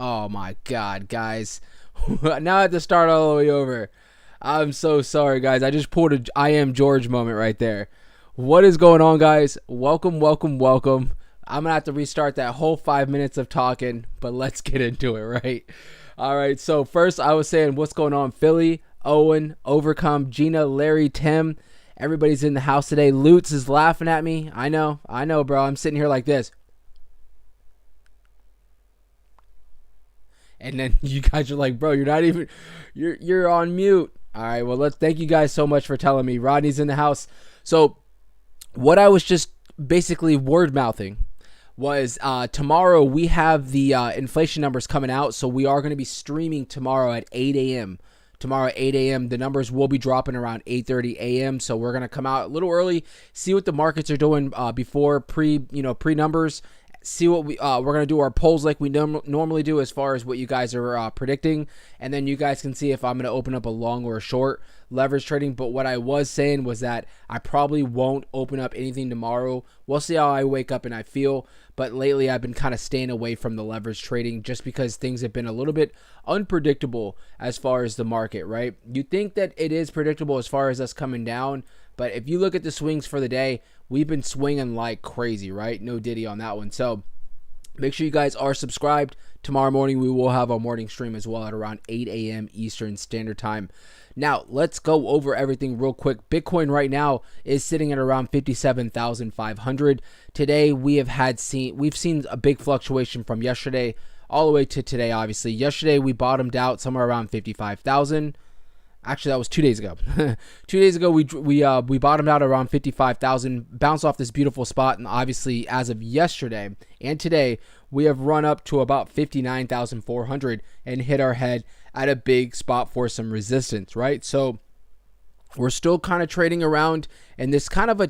Oh my god, guys. Now I have to start all the way over. I'm so sorry, guys. I just pulled a I am George moment right there. What is going on, guys? Welcome, welcome, welcome. I'm going to have to restart that whole 5 minutes of talking, but let's get into it, right? All right, so first I was saying what's going on, Philly, Owen, Overcome, Gina, Larry, Tim. Everybody's in the house today. Lutz is laughing at me. I know, bro. I'm sitting here like this. And then you guys are like, bro, you're not even, you're on mute. All right, well, thank you guys so much for telling me. Rodney's in the house. So what I was just basically word mouthing was tomorrow we have the inflation numbers coming out. So we are going to be streaming tomorrow at 8 a.m. Tomorrow at 8 a.m. The numbers will be dropping around 8:30 a.m. So we're going to come out a little early, see what the markets are doing before pre numbers. See what we're going to do our polls like we normally do as far as what you guys are predicting. And then you guys can see if I'm going to open up a long or a short leverage trading. But what I was saying was that I probably won't open up anything tomorrow. We'll see how I wake up and I feel. But lately I've been kind of staying away from the leverage trading just because things have been a little bit unpredictable as far as the market, right? You think that it is predictable as far as us coming down. But if you look at the swings for the day, we've been swinging like crazy, right? No diddy on that one. So make sure you guys are subscribed. Tomorrow morning, we will have our morning stream as well at around 8 a.m. Eastern Standard Time. Now, let's go over everything real quick. Bitcoin right now is sitting at around 57,500. Today, we've seen a big fluctuation from yesterday all the way to today, obviously. Yesterday, we bottomed out somewhere around 55,000. Actually, that was 2 days ago. 2 days ago, we bottomed out around 55,000, bounced off this beautiful spot, and obviously, as of yesterday and today, we have run up to about 59,400 and hit our head at a big spot for some resistance, right? So we're still kind of trading around in this kind of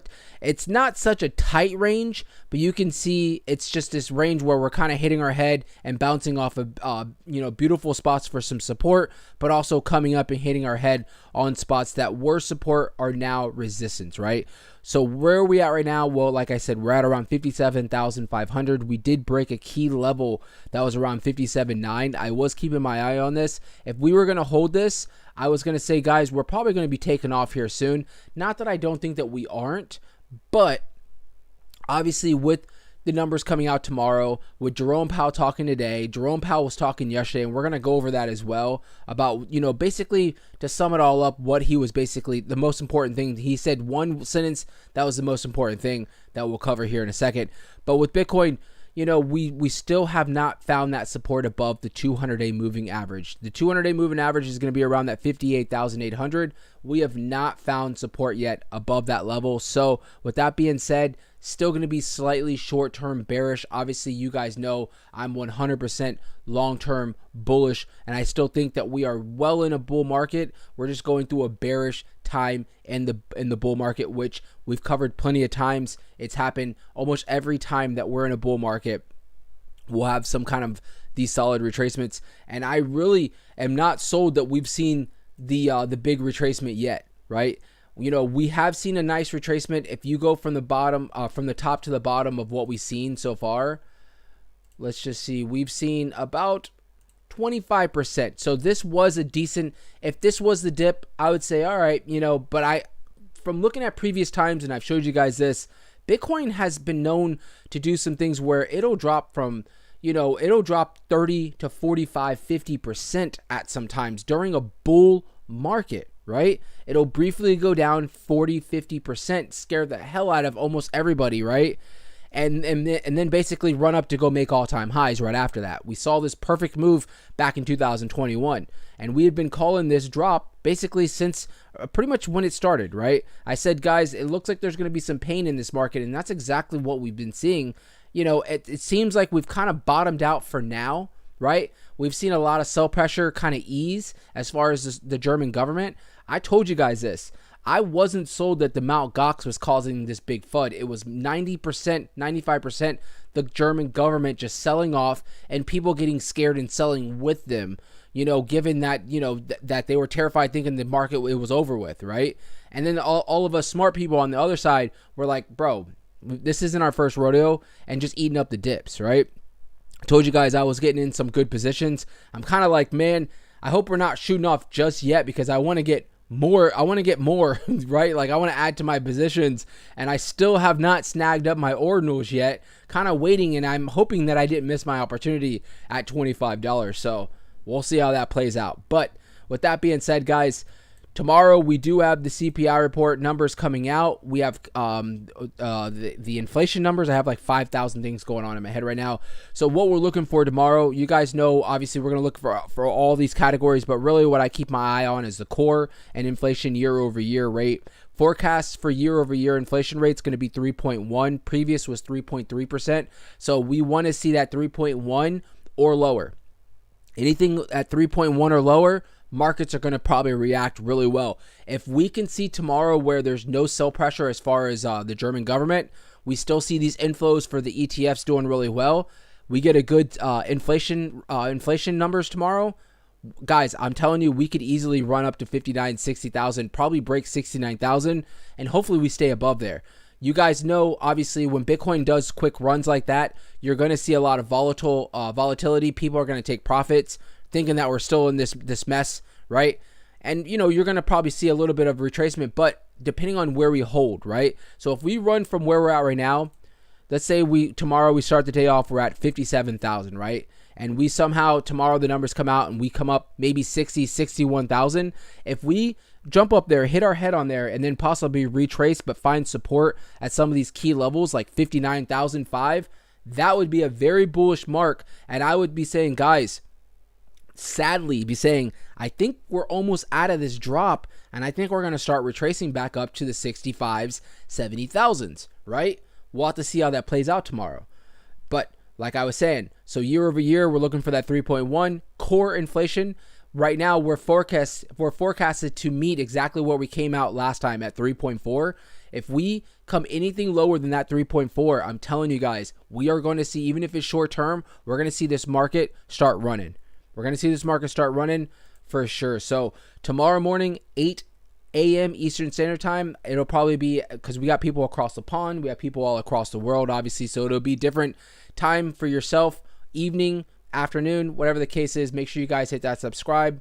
it's not such a tight range, but you can see it's just this range where we're kind of hitting our head and bouncing off of, beautiful spots for some support, but also coming up and hitting our head on spots that were support are now resistance, right? So where are we at right now? Well, like I said, we're at around 57,500. We did break a key level that was around 57.9. I was keeping my eye on this. If we were going to hold this, I was going to say, guys, we're probably going to be taking off here soon. Not that I don't think that we aren't, but obviously with the numbers coming out tomorrow, with Jerome Powell talking today, Jerome Powell was talking yesterday, and we're going to go over that as well about, basically to sum it all up, what he was basically the most important thing. He said one sentence that was the most important thing that we'll cover here in a second. But with Bitcoin, we still have not found that support above the 200-day moving average. The 200-day moving average is going to be around that 58,800. We have not found support yet above that level. So with that being said, still going to be slightly short-term bearish. Obviously, you guys know I'm 100% long-term bullish, and I still think that we are well in a bull market. We're just going through a bearish time in the bull market, which we've covered plenty of times. It's happened almost every time that we're in a bull market. We'll have some kind of these solid retracements, and I really am not sold that we've seen the big retracement yet, right? We have seen a nice retracement. If you go from the top to the bottom of what we've seen so far, let's just see. We've seen about 25%. So this was a decent, if this was the dip, I would say, all right, but from looking at previous times, and I've showed you guys this, Bitcoin has been known to do some things where it'll drop from, it'll drop 30 to 45, 50% at some times during a bull market, right? It'll briefly go down 40, 50%, scare the hell out of almost everybody, right? And then basically run up to go make all-time highs right after that. We saw this perfect move back in 2021, and we had been calling this drop basically since pretty much when it started, right? I said, guys, it looks like there's going to be some pain in this market, and that's exactly what we've been seeing. It seems like we've kind of bottomed out for now, right? We've seen a lot of sell pressure kind of ease as far as the German government. I told you guys this. I wasn't sold that the Mt. Gox was causing this big FUD. It was 90%, 95% the German government just selling off and people getting scared and selling with them, given that, that they were terrified thinking the market it was over with, right? And then all of us smart people on the other side were like, bro, this isn't our first rodeo, and just eating up the dips, right? I told you guys I was getting in some good positions. I'm kind of like, man, I hope we're not shooting off just yet because I want to get more. I want to get more, right? Like I want to add to my positions, and I still have not snagged up my ordinals yet. Kind of waiting, and I'm hoping that I didn't miss my opportunity at $25. So we'll see how that plays out. But with that being said, guys, tomorrow we do have the CPI report numbers coming out. We have the inflation numbers. I have like 5,000 things going on in my head right now. So what we're looking for tomorrow, you guys know, obviously we're going to look for all these categories, but really what I keep my eye on is the core and inflation year over year rate. Forecasts for year over year inflation rate is going to be 3.1. Previous was 3.3%. So we want to see that 3.1 or lower. Anything at 3.1 or lower, markets are going to probably react really well. If we can see tomorrow where there's no sell pressure as far as the German government, we still see these inflows for the ETFs doing really well. We get a good inflation numbers tomorrow. Guys, I'm telling you, we could easily run up to 59, 60,000, probably break 69,000, and hopefully we stay above there. You guys know, obviously, when Bitcoin does quick runs like that, you're going to see a lot of volatility. People are going to take profits, thinking that we're still in this mess, right? And, you know, you're going to probably see a little bit of retracement, but depending on where we hold, right? So if we run from where we're at right now, let's say tomorrow we start the day off, we're at 57,000, right? And we somehow, tomorrow the numbers come out and we come up maybe 60, 61,000. If we jump up there, hit our head on there, and then possibly retrace but find support at some of these key levels like 59,005, that would be a very bullish mark. And I would be saying, guys, sadly be saying, I think we're almost out of this drop, and I think we're going to start retracing back up to the 65s, 70,000s, right? We'll have to see how that plays out tomorrow. But like I was saying, so year over year, we're looking for that 3.1 core inflation. Right now, we're forecasted to meet exactly where we came out last time at 3.4. If we come anything lower than that 3.4, I'm telling you guys, we are going to see, even if it's short term, we're going to see this market start running. We're going to see this market start running for sure. So tomorrow morning, 8 a.m. Eastern Standard Time, it'll probably be, because we got people across the pond, we have people all across the world, obviously, so it'll be different time for yourself, evening, afternoon, whatever the case is. Make sure you guys hit that subscribe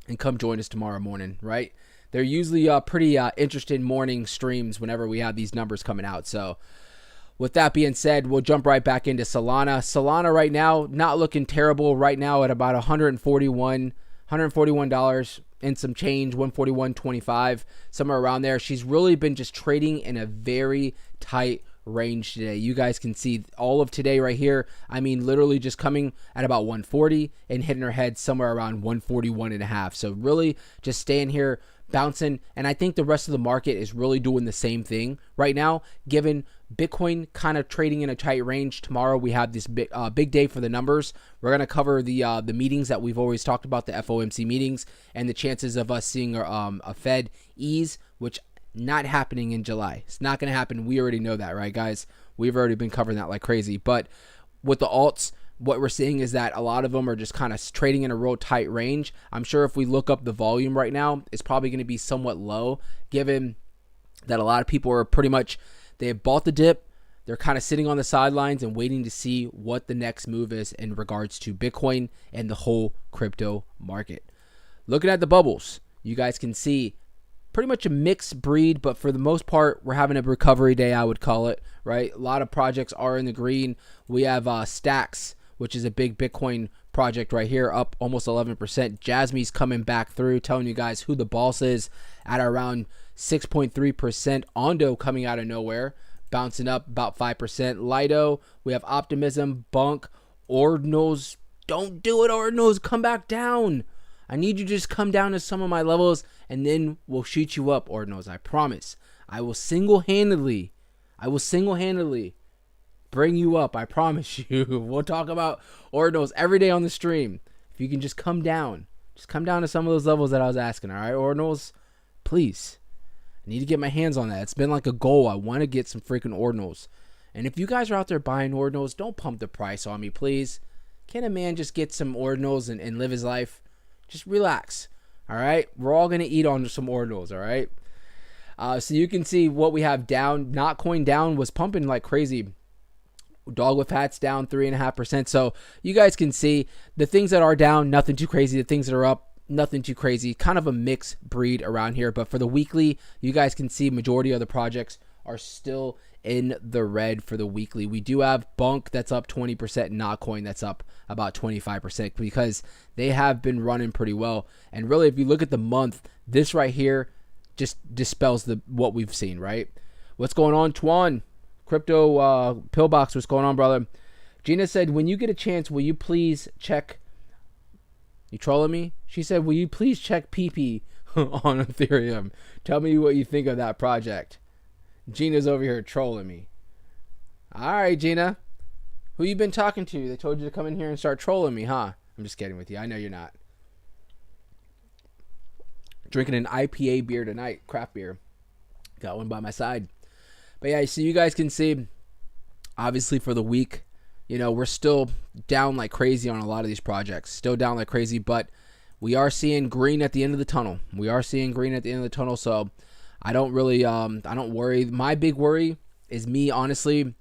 and come join us tomorrow morning, right? They're usually pretty interesting morning streams whenever we have these numbers coming out. So with that being said, we'll jump right back into Solana. Solana right now, not looking terrible right now at about $141 and some change, 141.25, somewhere around there. She's really been just trading in a very tight range today. You guys can see all of today right here. I mean, literally just coming at about 140 and hitting her head somewhere around 141.5. So really just staying here, bouncing. And I think the rest of the market is really doing the same thing right now, given Bitcoin kind of trading in a tight range. Tomorrow we have this big day for the numbers. We're going to cover the meetings that we've always talked about, the FOMC meetings, and the chances of us seeing a Fed ease, which not happening in July. It's not going to happen. We already know that, right, guys? We've already been covering that like crazy. But with the alts, what we're seeing is that a lot of them are just kind of trading in a real tight range. I'm sure if we look up the volume right now, it's probably going to be somewhat low, given that a lot of people are pretty much, they have bought the dip. They're kind of sitting on the sidelines and waiting to see what the next move is in regards to Bitcoin and the whole crypto market. Looking at the bubbles, you guys can see pretty much a mixed breed, but for the most part, we're having a recovery day, I would call it, right? A lot of projects are in the green. We have Stacks, which is a big Bitcoin project right here, up almost 11%. Jasmy's coming back through, telling you guys who the boss is at around 6.3%. Ondo coming out of nowhere, bouncing up about 5%. Lido, we have Optimism, BONK, Ordinals. Don't do it, Ordinals. Come back down. I need you to just come down to some of my levels, and then we'll shoot you up, Ordinals. I promise. I will single-handedly bring you up. I promise you. We'll talk about Ordinals every day on the stream. If you can just come down. Just come down to some of those levels that I was asking, all right, Ordinals? Please. I need to get my hands on that. It's been like a goal. I want to get some freaking Ordinals. And if you guys are out there buying Ordinals, don't pump the price on me, please. Can a man just get some Ordinals and live his life? Just relax, all right? We're all going to eat on some Ordinals, all right? So you can see what we have down. Notcoin down was pumping like crazy. Dog with hats down 3.5%. So you guys can see the things that are down, nothing too crazy. The things that are up, nothing too crazy. Kind of a mixed breed around here. But for the weekly, you guys can see majority of the projects are still in the red for the weekly. We do have BONK that's up 20%, and Notcoin that's up about 25% because they have been running pretty well. And really, if you look at the month, this right here just dispels what we've seen, right? What's going on, Twan? Crypto Pillbox, what's going on, brother? Gina said, when you get a chance, will you please check... You trolling me? She said, will you please check PEPE on Ethereum? Tell me what you think of that project. Gina's over here trolling me. All right, Gina. Who you been talking to? They told you to come in here and start trolling me, huh? I'm just kidding with you. I know you're not. Drinking an IPA beer tonight, craft beer. Got one by my side. But yeah, so you guys can see, obviously for the week, you know, we're still down like crazy on a lot of these projects. Still down like crazy, but we are seeing green at the end of the tunnel. We are seeing green at the end of the tunnel, so I don't really, I don't worry. My big worry is me, honestly,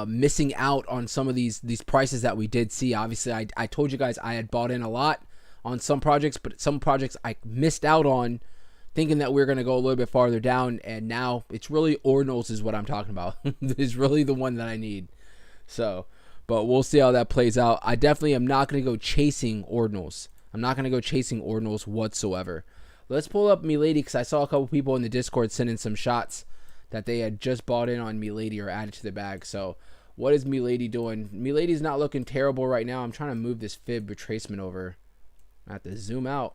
missing out on some of these prices that we did see. Obviously, I told you guys I had bought in a lot on some projects, but some projects I missed out on, thinking that we're going to go a little bit farther down, and now it's really Ordinals is what I'm talking about. Is really the one that I need. So, but we'll see how that plays out. I definitely am not going to go chasing Ordinals. I'm not going to go chasing Ordinals whatsoever. Let's pull up Milady, because I saw a couple people in the Discord sending some shots that they had just bought in on Milady or added to the bag. So, what is Milady doing? Milady's not looking terrible right now. I'm trying to move this fib retracement over. I have to zoom out.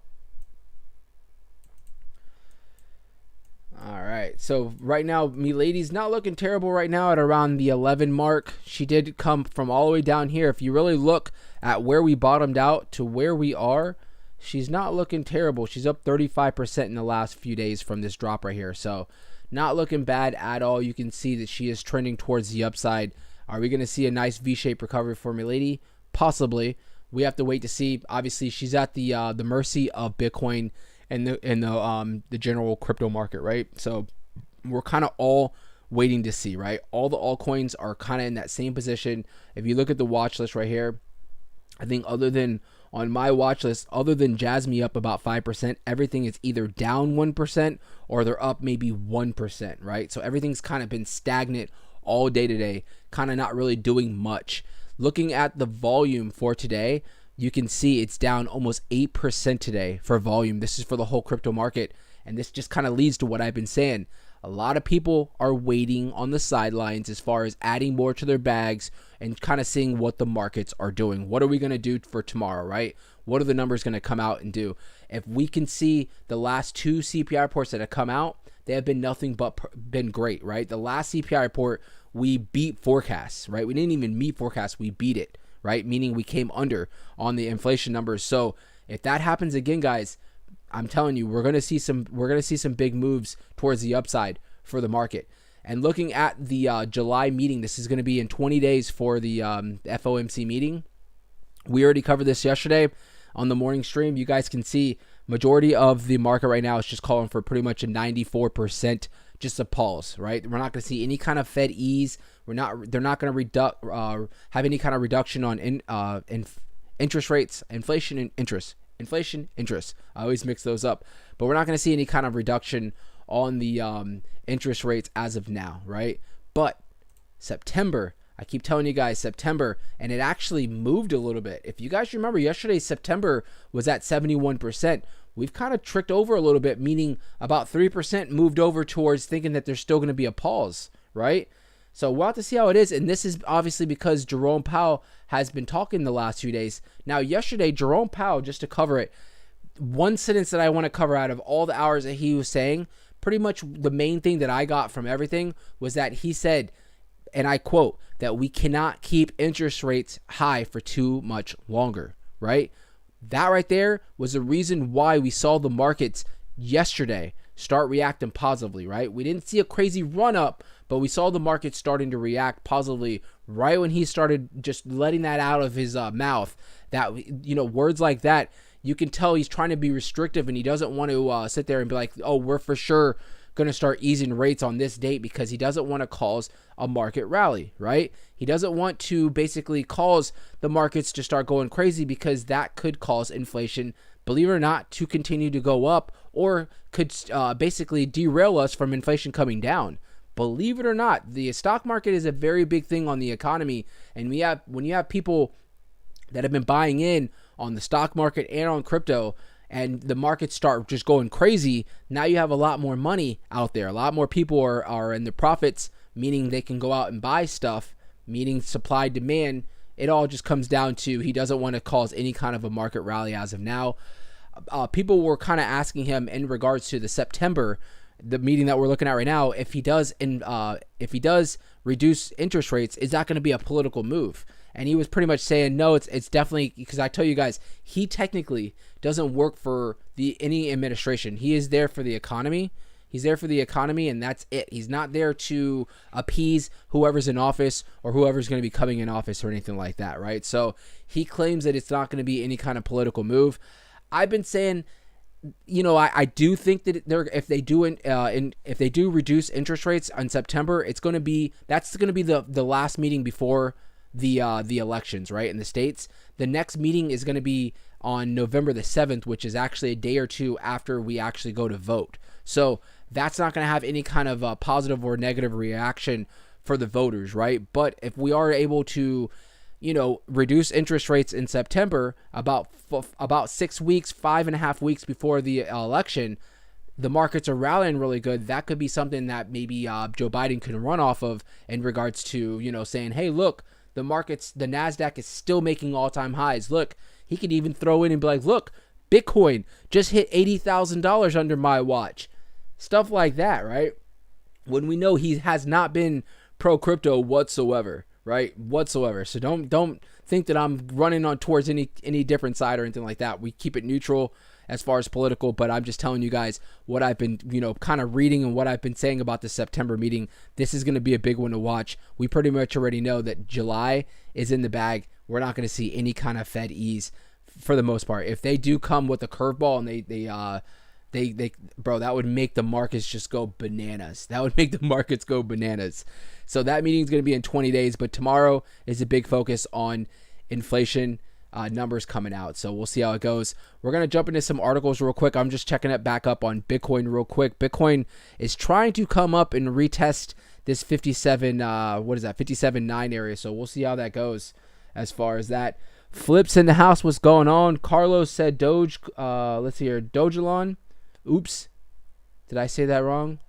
All right, so right now, Milady's not looking terrible right now at around the 11 mark. She did come from all the way down here. If you really look at where we bottomed out to where we are, she's not looking terrible. She's up 35% in the last few days from this drop right here. So not looking bad at all. You can see that she is trending towards the upside. Are we going to see a nice V-shaped recovery for Milady? Possibly. We have to wait to see. Obviously, she's at the mercy of Bitcoin and the general crypto market, right? So we're kind of all waiting to see, right? All the altcoins are kind of in that same position. If you look at the watch list right here, I think other than on my watch list, other than Jasmy up about 5%, everything is either down 1% or they're up maybe 1%, right? So everything's kind of been stagnant all day today, kind of not really doing much. Looking at the volume for today, you can see it's down almost 8% today for volume. This is for the whole crypto market. And this just kind of leads to what I've been saying. A lot of people are waiting on the sidelines as far as adding more to their bags and kind of seeing what the markets are doing. What are we going to do for tomorrow, right? What are the numbers going to come out and do? If we can see the last two CPI reports that have come out, they have been nothing but been great, right? The last CPI report, we beat forecasts, right? We didn't even meet forecasts, we beat it, right? Meaning we came under on the inflation numbers. So if that happens again, guys, I'm telling you, we're going to see some big moves towards the upside for the market. And looking at the July meeting, this is going to be in 20 days for the FOMC meeting. We already covered this yesterday on the morning stream. You guys can see majority of the market right now is just calling for pretty much a 94% just a pause, right? We're not going to see any kind of Fed ease. They're not going to have any kind of reduction on interest rates, inflation and interest. Inflation, interest. I always mix those up. But we're not going to see any kind of reduction on the interest rates as of now, right? But September, I keep telling you guys September, and it actually moved a little bit. If you guys remember, yesterday September was at 71%. We've kind of tricked over a little bit, meaning about 3% moved over towards thinking that there's still going to be a pause, right? So we'll have to see how it is. And this is obviously because Jerome Powell has been talking the last few days. Now, yesterday, Jerome Powell, just to cover it, one sentence that I want to cover out of all the hours that he was saying, pretty much the main thing that I got from everything was that he said, and I quote, that we cannot keep interest rates high for too much longer, right? That right there was the reason why we saw the markets yesterday start reacting positively, right? We didn't see a crazy run up, but we saw the market starting to react positively right when he started just letting that out of his mouth. That, you know, words like that, you can tell he's trying to be restrictive and he doesn't want to sit there and be like, oh, we're for sure going to start easing rates on this date because he doesn't want to cause a market rally, right? He doesn't want to basically cause the markets to start going crazy because that could cause inflation, believe it or not, to continue to go up, or could basically derail us from inflation coming down. Believe it or not, the stock market is a very big thing on the economy. And when you have people that have been buying in on the stock market and on crypto, and the markets start just going crazy, now you have a lot more money out there. A lot more people are in the profits, meaning they can go out and buy stuff, meaning supply, demand. It all just comes down to he doesn't want to cause any kind of a market rally as of now. People were kind of asking him in regards to the September, the meeting that we're looking at right now, if he does reduce interest rates, is that going to be a political move? And he was pretty much saying, no, it's definitely, because I tell you guys, he technically doesn't work for any administration. He is there for the economy. He's there for the economy, and that's it. He's not there to appease whoever's in office or whoever's going to be coming in office or anything like that, right? So he claims that it's not going to be any kind of political move. I've been saying, I do think that if they do reduce interest rates in September, that's going to be the last meeting before the elections, right, in the states. The next meeting is going to be on November the 7th, which is actually a day or two after we actually go to vote. So that's not going to have any kind of positive or negative reaction for the voters, right? But if we are able to, reduce interest rates in September, about 6 weeks, 5.5 weeks before the election, the markets are rallying really good. That could be something that maybe Joe Biden can run off of in regards to, saying, hey, look, the markets, the NASDAQ is still making all-time highs. Look, he could even throw in and be like, look, Bitcoin just hit $80,000 under my watch. Stuff like that, right? When we know he has not been pro-crypto whatsoever, right? Whatsoever. So don't think that I'm running on towards any different side or anything like that. We keep it neutral as far as political, but I'm just telling you guys what I've been, kind of reading and what I've been saying about the September meeting. This is going to be a big one to watch. We pretty much already know that July is in the bag. We're not going to see any kind of Fed ease for the most part. If they do come with a curveball and they bro, that would make the markets just go bananas. That would make the markets go bananas. So that meeting is going to be in 20 days, but tomorrow is a big focus on inflation numbers coming out. So we'll see how it goes. We're going to jump into some articles real quick. I'm just checking it back up on Bitcoin real quick. Bitcoin is trying to come up and retest this 57.9 area. So we'll see how that goes as far as that. Flips in the house, what's going on? Carlos said let's see here, Dogelon. Oops. Did I say that wrong?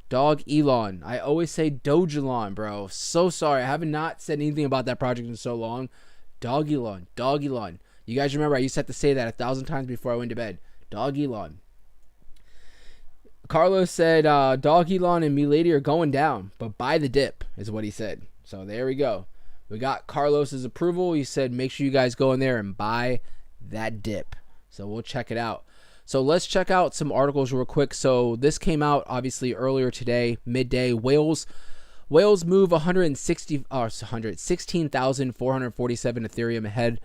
Dog Elon. I always say Dogelon, bro. So sorry. I have not said anything about that project in so long. Dog Elon. Dog Elon. You guys remember I used to have to say that 1,000 times before I went to bed. Dog Elon. Carlos said Dog Elon and Milady are going down, but buy the dip is what he said. So there we go. We got Carlos's approval. He said make sure you guys go in there and buy that dip. So we'll check it out. So let's check out some articles real quick. So this came out obviously earlier today, midday. Whales move 16,447 Ethereum ahead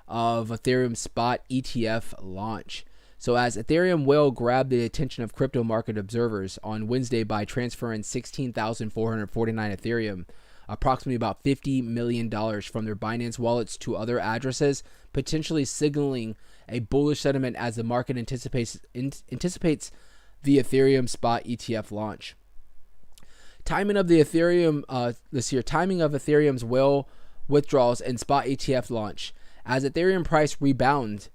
of Ethereum spot ETF launch. So as Ethereum whale grabbed the attention of crypto market observers on Wednesday by transferring 16,449 Ethereum, approximately about $50 million from their Binance wallets to other addresses, potentially signaling a bullish sentiment as the market anticipates the Ethereum spot ETF launch. Timing of Ethereum's whale withdrawals and spot ETF launch. As Ethereum price rebounds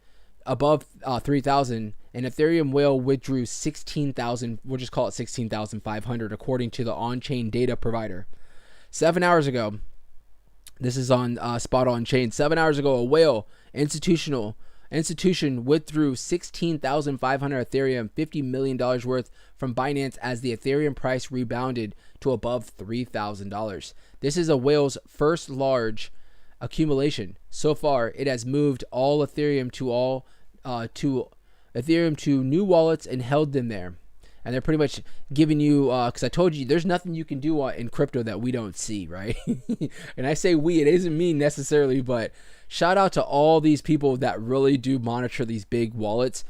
above 3,000, and Ethereum whale withdrew 16,000, we'll just call it 16,500, according to the on-chain data provider. 7 hours ago, this is on Spot On Chain. 7 hours ago, a whale institution withdrew 16,500 Ethereum, $50 million worth from Binance as the Ethereum price rebounded to above $3,000. This is a whale's first large accumulation. So far, it has moved all Ethereum to new wallets and held them there. And they're pretty much giving you, because I told you, there's nothing you can do in crypto that we don't see, right? And I say we, it isn't me necessarily, but shout out to all these people that really do monitor these big wallets.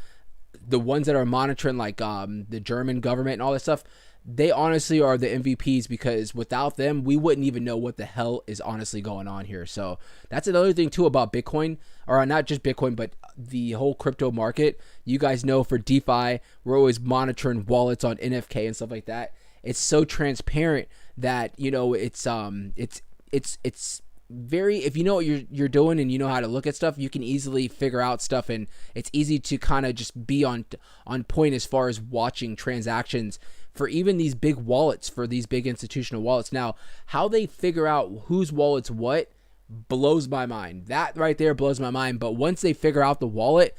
the ones that are monitoring, like the German government and all this stuff, they honestly are the MVPs, because without them, we wouldn't even know what the hell is honestly going on here. So that's another thing too about Bitcoin, or not just Bitcoin, but the whole crypto market. You guys know for DeFi, we're always monitoring wallets on NFK and stuff like that. It's so transparent that, you know, it's very, if you know what you're doing and you know how to look at stuff, you can easily figure out stuff, and it's easy to kind of just be on point as far as watching transactions for even these big wallets, for these big institutional wallets. Now, how they figure out whose wallet's what blows my mind. That right there blows my mind. But once they figure out the wallet,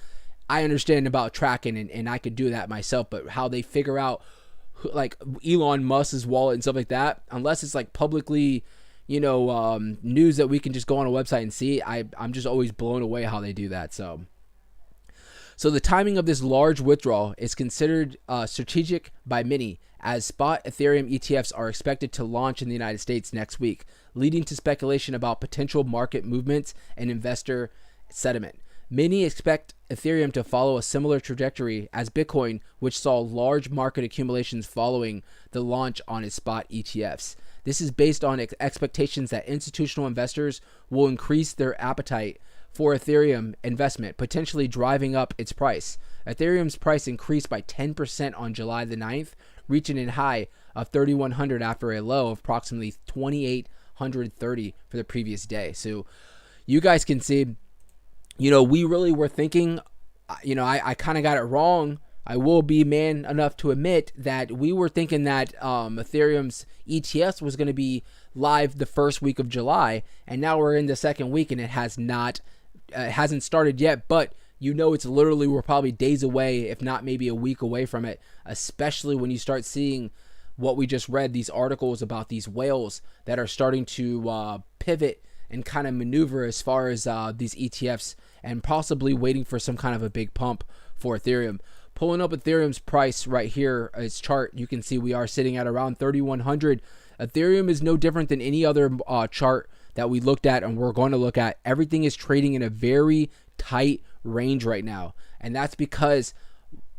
I understand about tracking, and I could do that myself. But how they figure out, like Elon Musk's wallet and stuff like that, unless it's like publicly, you know, news that we can just go on a website and see, I'm just always blown away how they do that. So the timing of this large withdrawal is considered strategic by many, as spot Ethereum ETFs are expected to launch in the United States next week, leading to speculation about potential market movements and investor sentiment. Many expect Ethereum to follow a similar trajectory as Bitcoin, which saw large market accumulations following the launch on its spot ETFs. This is based on expectations that institutional investors will increase their appetite for Ethereum investment, potentially driving up its price. Ethereum's price increased by 10% on July the 9th, reaching a high of 3,100 after a low of approximately 2,830 for the previous day. So you guys can see, you know, we really were thinking, you know, I kind of got it wrong. I will be man enough to admit that we were thinking that Ethereum's ETFs was going to be live the first week of July, and now we're in the second week and it has not, hasn't started yet. But you know, it's literally, we're probably days away, if not maybe a week away from it, especially when you start seeing what we just read, these articles about these whales that are starting to pivot and kind of maneuver as far as these ETFs, and possibly waiting for some kind of a big pump for Ethereum. Pulling up Ethereum's price right here, its chart, you can see we are sitting at around 3,100. Ethereum is no different than any other chart that we looked at and we're going to look at. Everything is trading in a very tight range right now, and that's because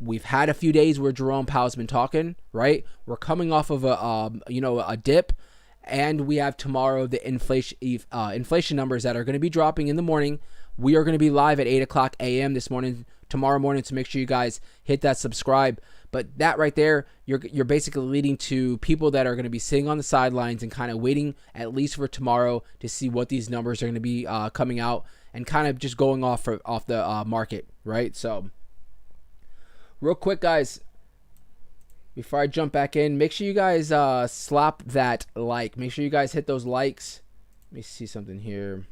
we've had a few days where Jerome Powell's been talking, right? We're coming off of a dip, and we have tomorrow the inflation numbers that are going to be dropping in the morning. We are going to be live at 8 o'clock a.m. tomorrow morning, so make sure you guys hit that subscribe. But that right there, you're basically leading to people that are going to be sitting on the sidelines and kind of waiting at least for tomorrow to see what these numbers are going to be coming out, and kind of just going off the market, right? So real quick, guys, before I jump back in, make sure you guys slap that like. Make sure you guys hit those likes. Let me see something here.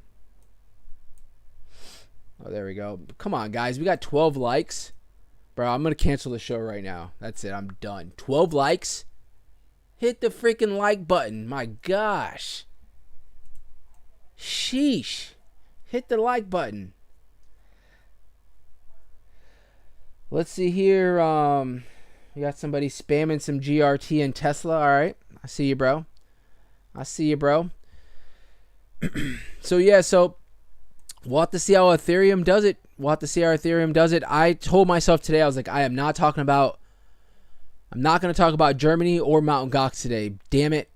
Oh, there we go. Come on, guys. We got 12 likes. Bro, I'm going to cancel the show right now. That's it. I'm done. 12 likes? Hit the freaking like button. My gosh. Sheesh. Hit the like button. Let's see here. We got somebody spamming some GRT and Tesla. All right. I see you, bro. So, yeah. So, we'll have to see how Ethereum does it. I told myself today, I was like, I'm not going to talk about Germany or Mt. Gox today. Damn it.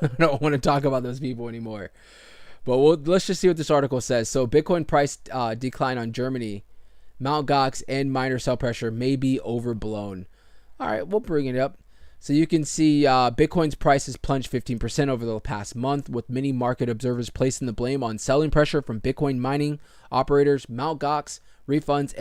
I don't want to talk about those people anymore. But let's just see what this article says. So Bitcoin price decline on Germany, Mt. Gox, and miner sell pressure may be overblown. All right, we'll bring it up. So you can see Bitcoin's price has plunged 15% over the past month, with many market observers placing the blame on selling pressure from Bitcoin mining operators, Mt. Gox, refunds,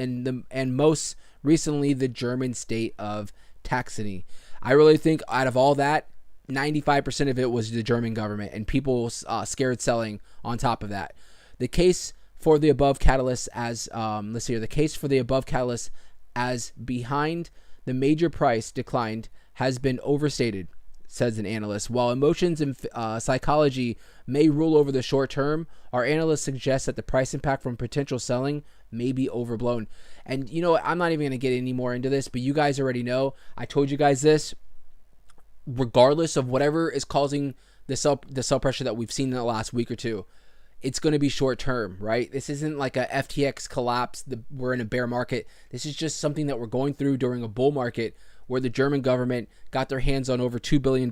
and most recently the German state of Saxony. I really think out of all that, 95% of it was the German government and people scared selling on top of that. The case for the above catalyst as behind the major price decline has been overstated, says an analyst. While emotions and psychology may rule over the short term, our analyst suggests that the price impact from potential selling may be overblown. And you know what? I'm not even going to get any more into this, but you guys already know. I told you guys this. Regardless of whatever is causing the sell pressure that we've seen in the last week or two, it's going to be short term, right? This isn't like a FTX collapse. We're in a bear market. This is just something that we're going through during a bull market where the German government got their hands on over $2 billion.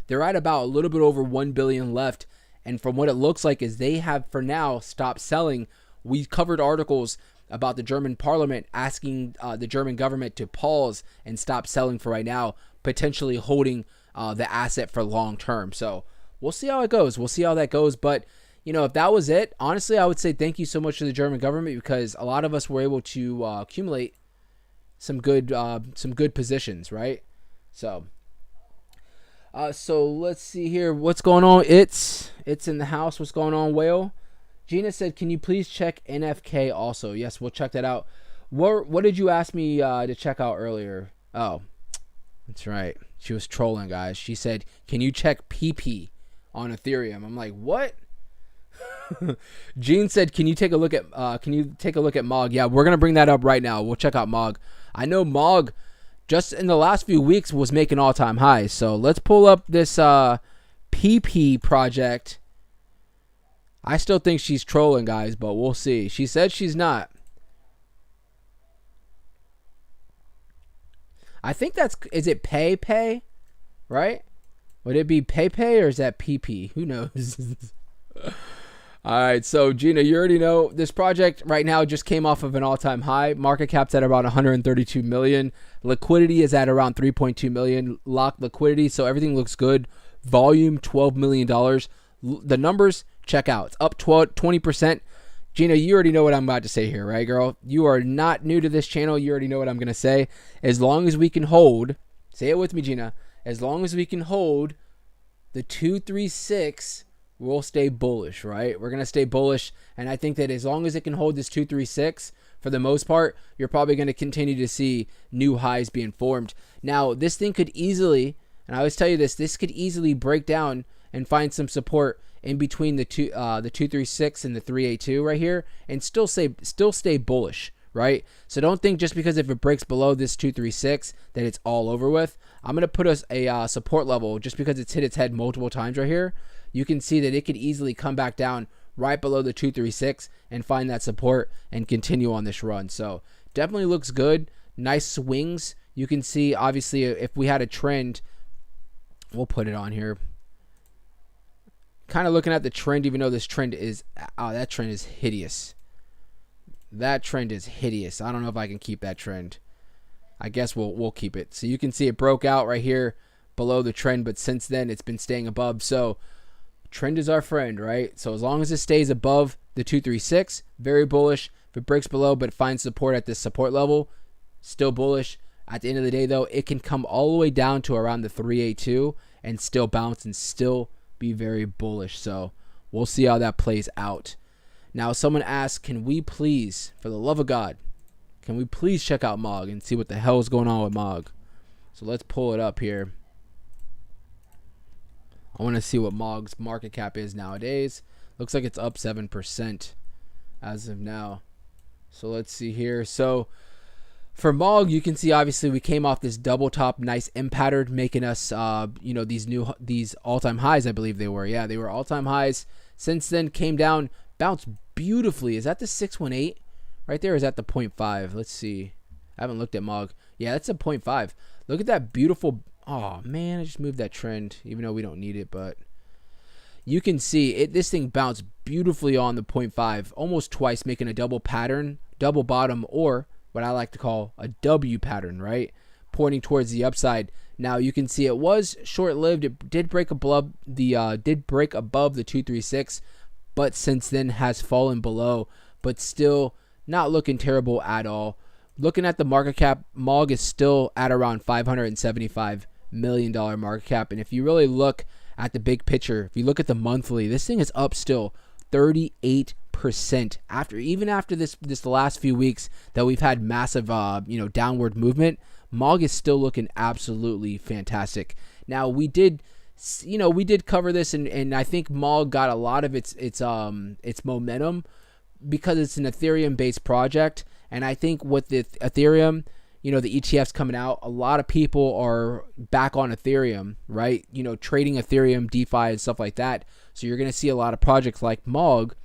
They're at about a little bit over $1 billion left. And from what it looks like is they have for now stopped selling. We covered articles about the German parliament asking the German government to pause and stop selling for right now, potentially holding the asset for long term. So we'll see how it goes. We'll see how that goes. But, you know, if that was it, honestly, I would say thank you so much to the German government because a lot of us were able to accumulate some good positions, right? So let's see here. What's going on? It's in the house. What's going on, Whale? Gina said, can you please check NFK also? Yes, we'll check that out. What did you ask me to check out earlier? Oh, that's right. She was trolling, guys. She said, can you check PEPE on Ethereum? I'm like, what? Gene said, can you take a look at MOG? Yeah, we're gonna bring that up right now. We'll check out MOG. I know MOG just in the last few weeks was making all-time highs. So let's pull up this PEPE project. I still think she's trolling, guys, but we'll see. She said she's not. I think is it PEPE, right? Would it be PEPE or is that PP? Who knows? All right, so Gina, you already know this project right now just came off of an all-time high. Market cap's at around 132 million. Liquidity is at around 3.2 million locked liquidity, so everything looks good. Volume $12 million. The numbers, check out. It's up 20%. Gina, you already know what I'm about to say here, right, girl? You are not new to this channel. You already know what I'm going to say. As long as we can hold, say it with me, Gina. As long as we can hold the 236, we'll stay bullish, right? We're going to stay bullish. And I think that as long as it can hold this 236, for the most part, you're probably going to continue to see new highs being formed. Now, this thing could easily, and I always tell you this could easily break down and find some support in between the 236 and the 382 right here, and still stay bullish, right? So don't think just because if it breaks below this 236 that it's all over with. I'm gonna put us a support level just because it's hit its head multiple times right here. You can see that it could easily come back down right below the 236 and find that support and continue on this run. So definitely looks good. Nice swings. You can see obviously if we had a trend, we'll put it on here. Kind of looking at the trend, even though this trend is, that trend is hideous. That trend is hideous. I don't know if I can keep that trend. I guess we'll keep it. So you can see it broke out right here below the trend, but since then it's been staying above. So trend is our friend, right? So as long as it stays above the 236, very bullish. If it breaks below but finds support at this support level, still bullish. At the end of the day, though, it can come all the way down to around the 382 and still bounce and still be very bullish. So we'll see how that plays out. Now someone asked, can we please, for the love of God, can we please check out MOG and see what the hell is going on with MOG? So let's pull it up here. I want to see what MOG's market cap is nowadays. Looks like it's up 7% as of now. So let's see here. So for MOG, you can see obviously we came off this double top, nice M pattern, making us, these all-time highs. I believe they were. Yeah, they were all-time highs. Since then, came down, bounced beautifully. Is that the 618 right there? Or is that the 0.5? Let's see. I haven't looked at MOG. Yeah, that's a 0.5. Look at that beautiful. Oh man, I just moved that trend, even though we don't need it, but you can see it. This thing bounced beautifully on the 0.5, almost twice, making a double pattern, double bottom, or what I like to call a W pattern, right? Pointing towards the upside. Now you can see it was short-lived. It did break above the 236, but since then has fallen below, but still not looking terrible at all. Looking at the market cap, MOG is still at around $575 million market cap. And if you really look at the big picture, if you look at the monthly, this thing is up still 38% even after this last few weeks that we've had massive downward movement. MOG is still looking absolutely fantastic. Now we did cover this, and I think MOG got a lot of its momentum because it's an Ethereum based project. And I think with the Ethereum, the ETFs coming out, a lot of people are back on Ethereum, right? Trading Ethereum, DeFi, and stuff like that. So you're going to see a lot of projects like MOG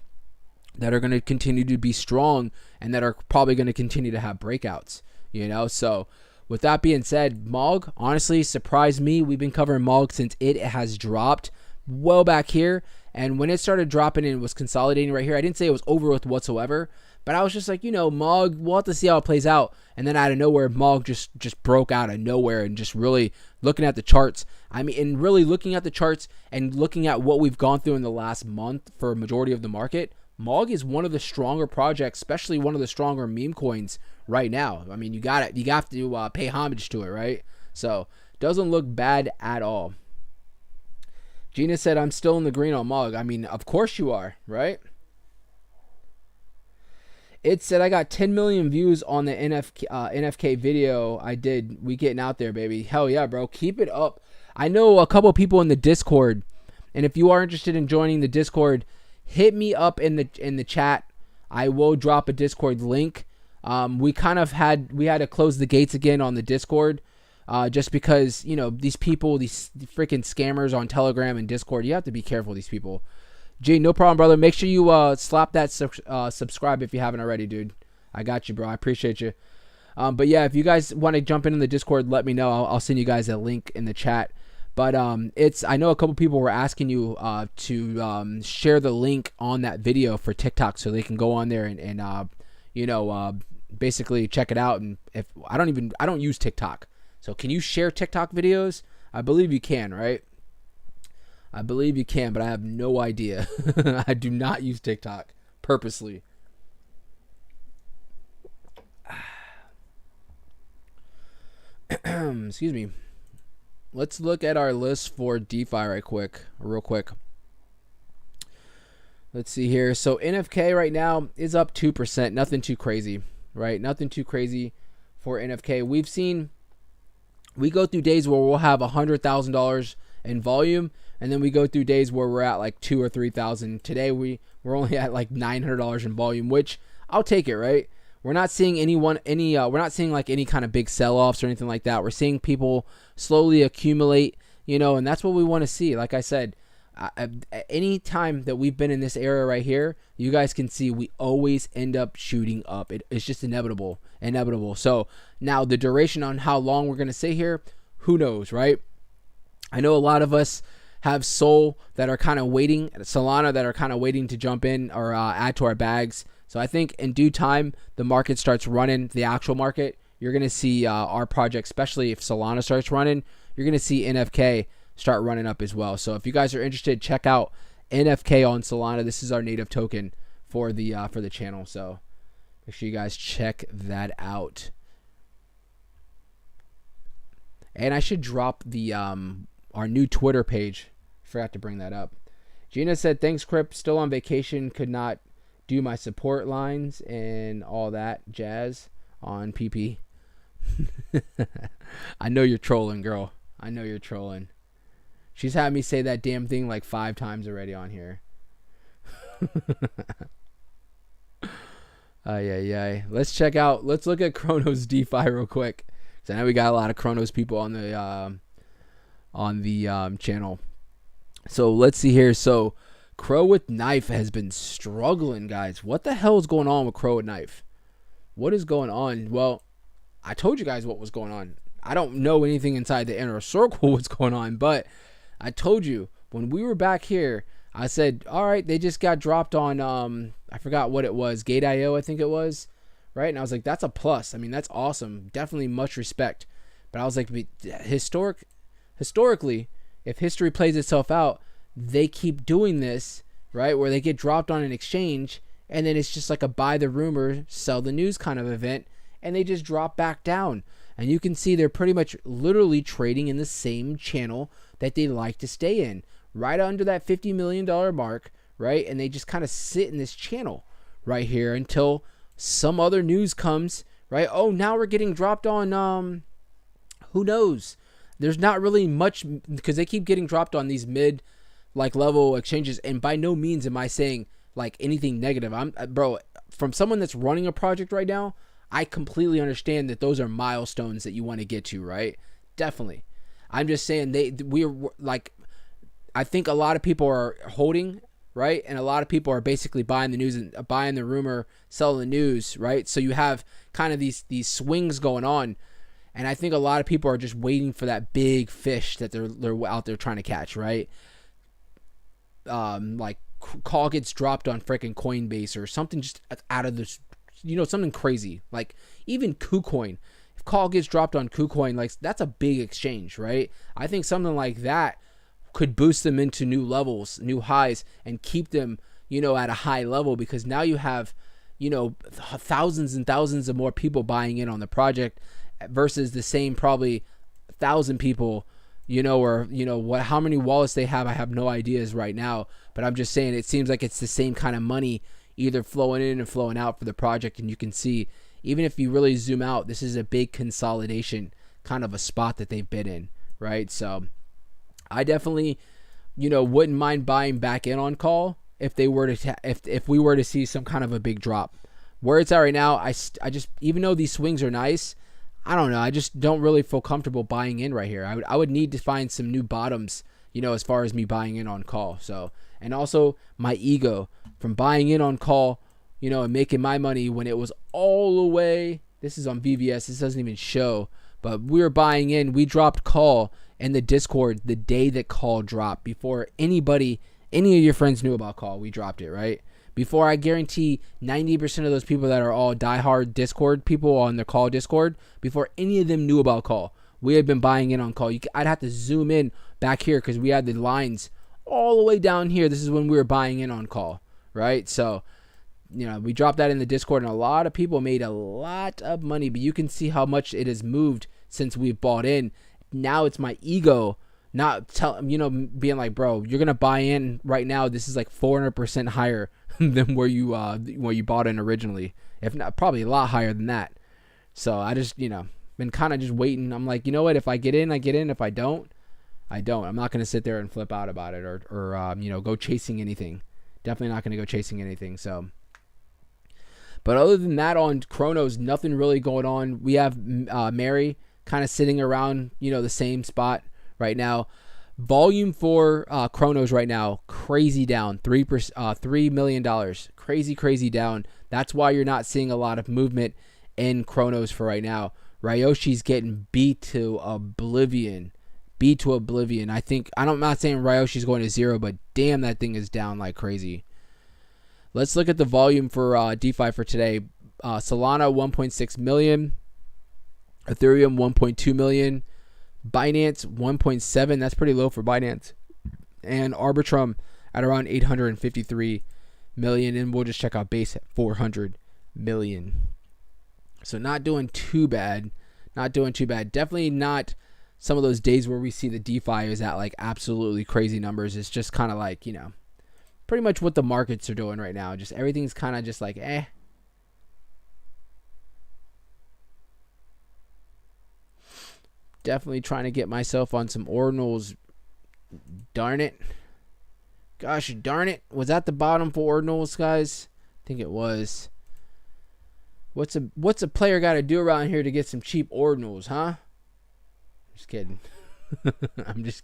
that are going to continue to be strong and that are probably going to continue to have breakouts, you know? So with that being said, MOG honestly surprised me. We've been covering MOG since it has dropped well back here. And when it started dropping and was consolidating right here, I didn't say it was over with whatsoever, but I was just like, you know, MOG, we'll have to see how it plays out. And then out of nowhere, MOG just broke out of nowhere, and just really looking at the charts. I mean, and really looking at the charts and looking at what we've gone through in the last month for a majority of the market, MOG is one of the stronger projects, especially one of the stronger meme coins right now. I mean, you have to pay homage to it, right? So doesn't look bad at all. Gina said, I'm still in the green on MOG. I mean, of course you are, right? It said, I got 10 million views on the NFK video I did. We getting out there, baby. Hell yeah, bro. Keep it up. I know a couple people in the Discord, and if you are interested in joining the Discord, hit me up in the chat. I will drop a Discord link. We had to close the gates again on the Discord. Just because, you know, these people, these freaking scammers on Telegram and Discord, you have to be careful with these people. G, no problem, brother. Make sure you slap that subscribe if you haven't already, dude. I got you, bro. I appreciate you. But yeah, if you guys want to jump in the Discord, let me know. I'll send you guys a link in the chat. But I know a couple people were asking you to share the link on that video for TikTok so they can go on there and basically check it out. And if I don't use TikTok. So can you share TikTok videos? I believe you can, right? I believe you can, but I have no idea. I do not use TikTok purposely. Excuse me. Let's look at our list for DeFi real quick. Let's see here. So NFK right now is up 2%. Nothing too crazy, right? Nothing too crazy for NFK. We go through days where we'll have $100,000 in volume, and then we go through days where we're at like 2,000 or 3,000. Today we're only at like $900 in volume, which I'll take it, right? We're not seeing we're not seeing like any kind of big sell-offs or anything like that. We're seeing people slowly accumulate, you know, and that's what we want to see. Like I said, any time that we've been in this area right here, you guys can see we always end up shooting up. It's just inevitable. So now the duration on how long we're going to stay here, who knows, right? I know a lot of us have Sol that are kind of waiting, Solana that are kind of waiting to jump in or add to our bags. So I think in due time, the market starts running, the actual market, you're going to see our project, especially if Solana starts running, you're going to see NFK start running up as well. So if you guys are interested, check out NFK on Solana. This is our native token for the channel. So make sure you guys check that out. And I should drop the our new Twitter page. Forgot to bring that up. Gina said, thanks, Crip. Still on vacation. Could not do my support lines and all that jazz on PP. I know you're trolling, girl. I know you're trolling. She's had me say that damn thing like 5 times already on here. Let's look at Cronos DeFi real quick. So I know we got a lot of Cronos people on the channel. So let's see here. So Crow with Knife has been struggling, guys. What the hell is going on with Crow with Knife? What is going on? Well, I told you guys what was going on. I don't know anything inside the inner circle what's going on, but I told you when we were back here, I said, all right, they just got dropped on, I forgot what it was, Gate.io, I think it was, right? And I was like, that's a plus. I mean, that's awesome. Definitely much respect. But I was like, historically, if history plays itself out, they keep doing this, right? Where they get dropped on an exchange, and then it's just like a buy the rumor, sell the news kind of event, and they just drop back down. And you can see they're pretty much literally trading in the same channel that they like to stay in, right under that $50 million mark, right? And they just kind of sit in this channel right here until some other news comes, right? Oh, now we're getting dropped on, who knows? There's not really much, because they keep getting dropped on these mid like level exchanges, and by no means am I saying like anything negative. Bro, from someone that's running a project right now, I completely understand that those are milestones that you want to get to, right? Definitely. I'm just saying we're like, I think a lot of people are holding right? And a lot of people are basically buying the news and buying the rumor, selling the news, right? So you have kind of these swings going on, and I think a lot of people are just waiting for that big fish that they're out there trying to catch, right? Like call gets dropped on freaking Coinbase or something just out of this, something crazy. Like even KuCoin, if call gets dropped on KuCoin, like that's a big exchange, right? I think something like that could boost them into new levels, new highs, and keep them, at a high level, because now you have, thousands and thousands of more people buying in on the project versus the same probably 1,000 people, or how many wallets they have. I have no ideas right now, but I'm just saying it seems like it's the same kind of money either flowing in and flowing out for the project. And you can see, even if you really zoom out, this is a big consolidation kind of a spot that they've been in, right? So I definitely, wouldn't mind buying back in on call if they were to if we were to see some kind of a big drop. Where it's at right now, I just, even though these swings are nice, I don't know, I just don't really feel comfortable buying in right here. I would need to find some new bottoms, as far as me buying in on call. So, and also my ego from buying in on call, and making my money when it was all the way. This is on VVS. This doesn't even show, but we were buying in. We dropped call in the Discord the day that call dropped, before any of your friends knew about call. We dropped it, right? Before, I guarantee 90% of those people that are all diehard Discord people on the call Discord, before any of them knew about call, we had been buying in on call. I'd have to zoom in back here because we had the lines all the way down here. This is when we were buying in on call, right? So, we dropped that in the Discord, and a lot of people made a lot of money, but you can see how much it has moved since we've bought in. Now it's my ego not being like, bro, you're gonna buy in right now. This is like 400% higher than where you bought in originally, if not probably a lot higher than that. So I just been kind of just waiting. I'm like, what, if I get in, I get in. If I don't, I don't. I'm not gonna sit there and flip out about it or go chasing anything. Definitely not gonna go chasing anything. So, but other than that, on Cronos, nothing really going on. We have Mary kind of sitting around the same spot right now. Volume for Cronos right now, crazy down, $3 million, crazy down. That's why you're not seeing a lot of movement in Cronos for right now. Ryoshi's getting beat to oblivion. I'm not saying Ryoshi's going to zero, but damn, that thing is down like crazy. Let's look at the volume for DeFi for today. Solana 1.6 million, Ethereum 1.2 million, Binance 1.7, that's pretty low for Binance, and Arbitrum at around 853 million, and we'll just check out Base at 400 million. So not doing too bad. Definitely not some of those days where we see the DeFi is at like absolutely crazy numbers. It's just kind of like, pretty much what the markets are doing right now. Just everything's kind of just like Definitely trying to get myself on some ordinals. Darn it. Gosh darn it. Was that the bottom for ordinals, guys? I think it was. What's a player got to do around here to get some cheap ordinals, huh? Just kidding. I'm just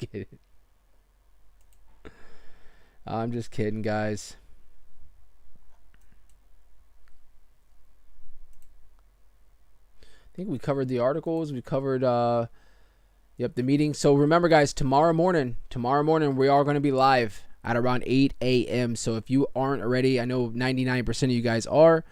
kidding, guys. I think we covered the articles. We covered the meeting. So remember, guys, tomorrow morning we are going to be live at around 8 a.m. So if you aren't already, I know 99% of you guys are,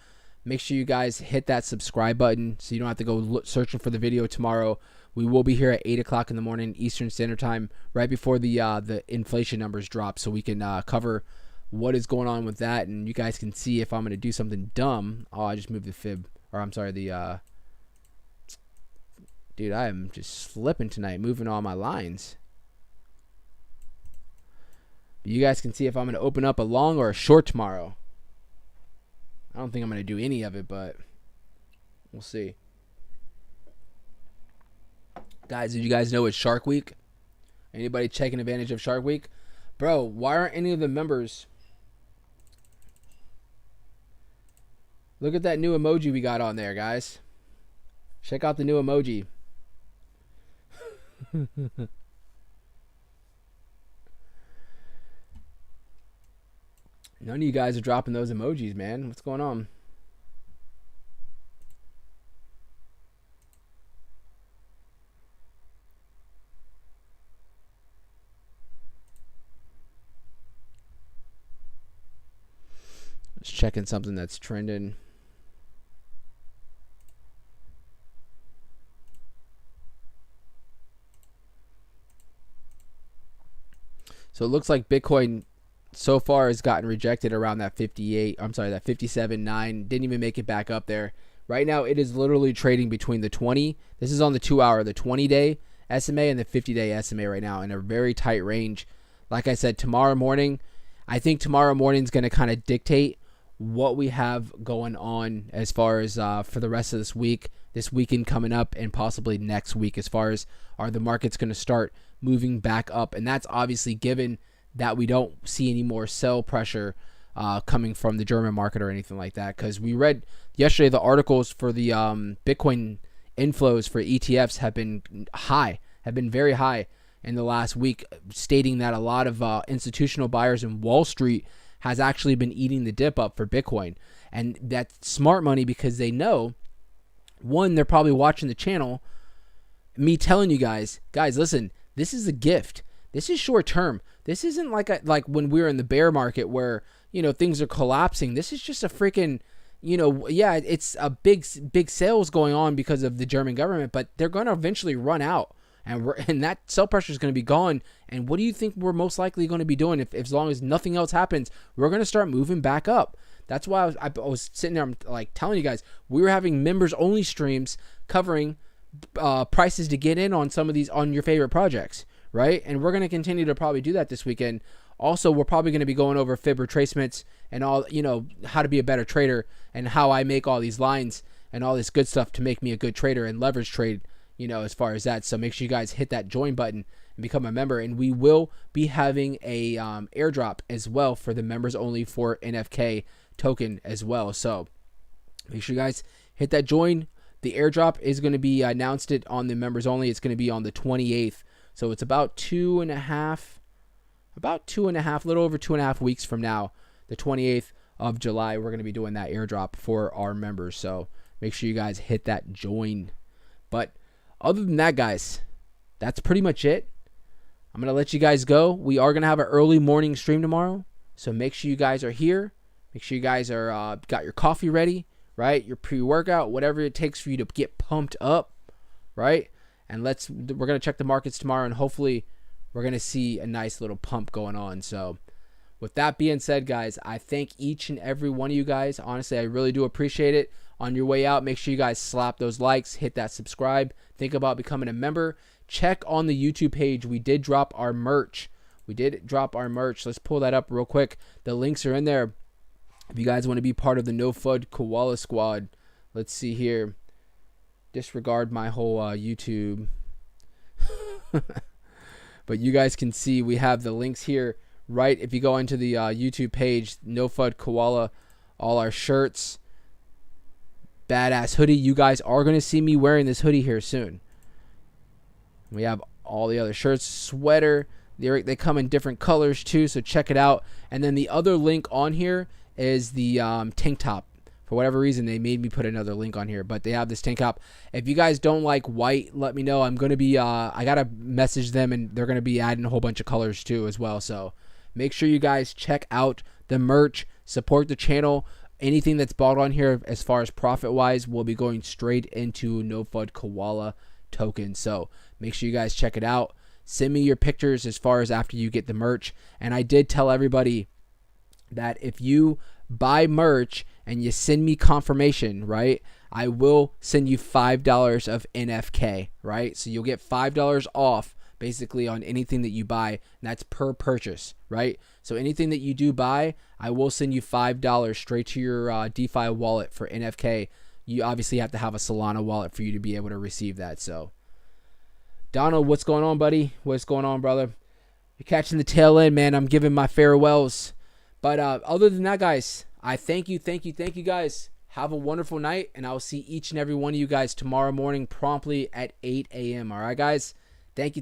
make sure you guys hit that subscribe button so you don't have to go searching for the video tomorrow. We will be here at 8 o'clock in the morning Eastern Standard Time, right before the inflation numbers drop, so we can cover what is going on with that, and you guys can see if I'm going to do something dumb. Oh, I just moved the fib, or I'm sorry, dude, I am just slipping tonight, moving all my lines. But you guys can see if I'm going to open up a long or a short tomorrow. I don't think I'm going to do any of it, but we'll see. Guys, did you guys know it's Shark Week? Anybody taking advantage of Shark Week? Bro, why aren't any of the members? Look at that new emoji we got on there, guys. Check out the new emoji. None of you guys are dropping those emojis, man. What's going on? Just checking something that's trending. So it looks like Bitcoin so far has gotten rejected around that 58. I'm sorry, that 57.9. Didn't even make it back up there. Right now, it is literally trading between the 20. This is on the 2 hour, the 20-day SMA and the 50-day SMA right now in a very tight range. Like I said, tomorrow morning, I think tomorrow morning is going to kind of dictate what we have going on as far as for the rest of this week, this weekend coming up, and possibly next week, as far as are the markets going to start moving back up. And that's obviously given that we don't see any more sell pressure coming from the German market or anything like that. Because we read yesterday the articles for the Bitcoin inflows for ETFs have been very high in the last week, stating that a lot of institutional buyers in Wall Street has actually been eating the dip up for Bitcoin. And that's smart money, because they know, one, they're probably watching the channel, me telling you guys, listen, this is a gift. This is short term. This isn't like when we were in the bear market where, things are collapsing. This is just a freaking, it's a big sales going on because of the German government, but they're going to eventually run out. And that sell pressure is going to be gone. And what do you think we're most likely going to be doing if as long as nothing else happens? We're going to start moving back up. That's why I was sitting there, I'm like telling you guys, we were having members only streams covering prices to get in on some of these on your favorite projects, right? And we're going to continue to probably do that this weekend. Also, we're probably going to be going over fib retracements and all, how to be a better trader and how I make all these lines and all this good stuff to make me a good trader and leverage trade, as far as that. So make sure you guys hit that join button and become a member. And we will be having a airdrop as well for the members only for NFK token as well. So make sure you guys hit that join. The airdrop is going to be announced it on the members only. It's going to be on the 28th. So it's about two and a half, little over 2.5 weeks from now, the 28th of July, we're going to be doing that airdrop for our members. So make sure you guys hit that join. But other than that, guys, that's pretty much it. I'm going to let you guys go. We are going to have an early morning stream tomorrow. So make sure you guys are here. Make sure you guys are got your coffee ready, right? Your pre-workout, whatever it takes for you to get pumped up, right? And we're going to check the markets tomorrow, and hopefully we're going to see a nice little pump going on. So with that being said, guys, I thank each and every one of you guys. Honestly, I really do appreciate it. On your way out, make sure you guys slap those likes, hit that subscribe, think about becoming a member. Check on the YouTube page. We did drop our merch. Let's pull that up real quick. The links are in there. If you guys want to be part of the No FUD Koala Squad, let's see here. Disregard my whole YouTube. But you guys can see we have the links here, right? If you go into the YouTube page, No FUD Koala, all our shirts, badass hoodie. You guys are going to see me wearing this hoodie here soon. We have all the other shirts, sweater. They come in different colors too, so check it out. And then the other link on here is the tank top. For whatever reason, they made me put another link on here, but they have this tank top. If you guys don't like white, let me know. I'm going to be, I got to message them, and they're going to be adding a whole bunch of colors too as well. So make sure you guys check out the merch, support the channel. Anything that's bought on here as far as profit-wise will be going straight into No FUD Koala token. So make sure you guys check it out. Send me your pictures as far as after you get the merch. And I did tell everybody that if you buy merch and you send me confirmation, right, I will send you $5 of NFK, right? So you'll get $5 off basically on anything that you buy, and that's per purchase, right? So anything that you do buy, I will send you $5 straight to your DeFi wallet for NFK. You obviously have to have a Solana wallet for you to be able to receive that. So Donald, what's going on, buddy? What's going on, brother? You're catching the tail end, man. I'm giving my farewells. But other than that, guys, I thank you guys. Have a wonderful night, and I'll see each and every one of you guys tomorrow morning promptly at 8 a.m. All right, guys? Thank you.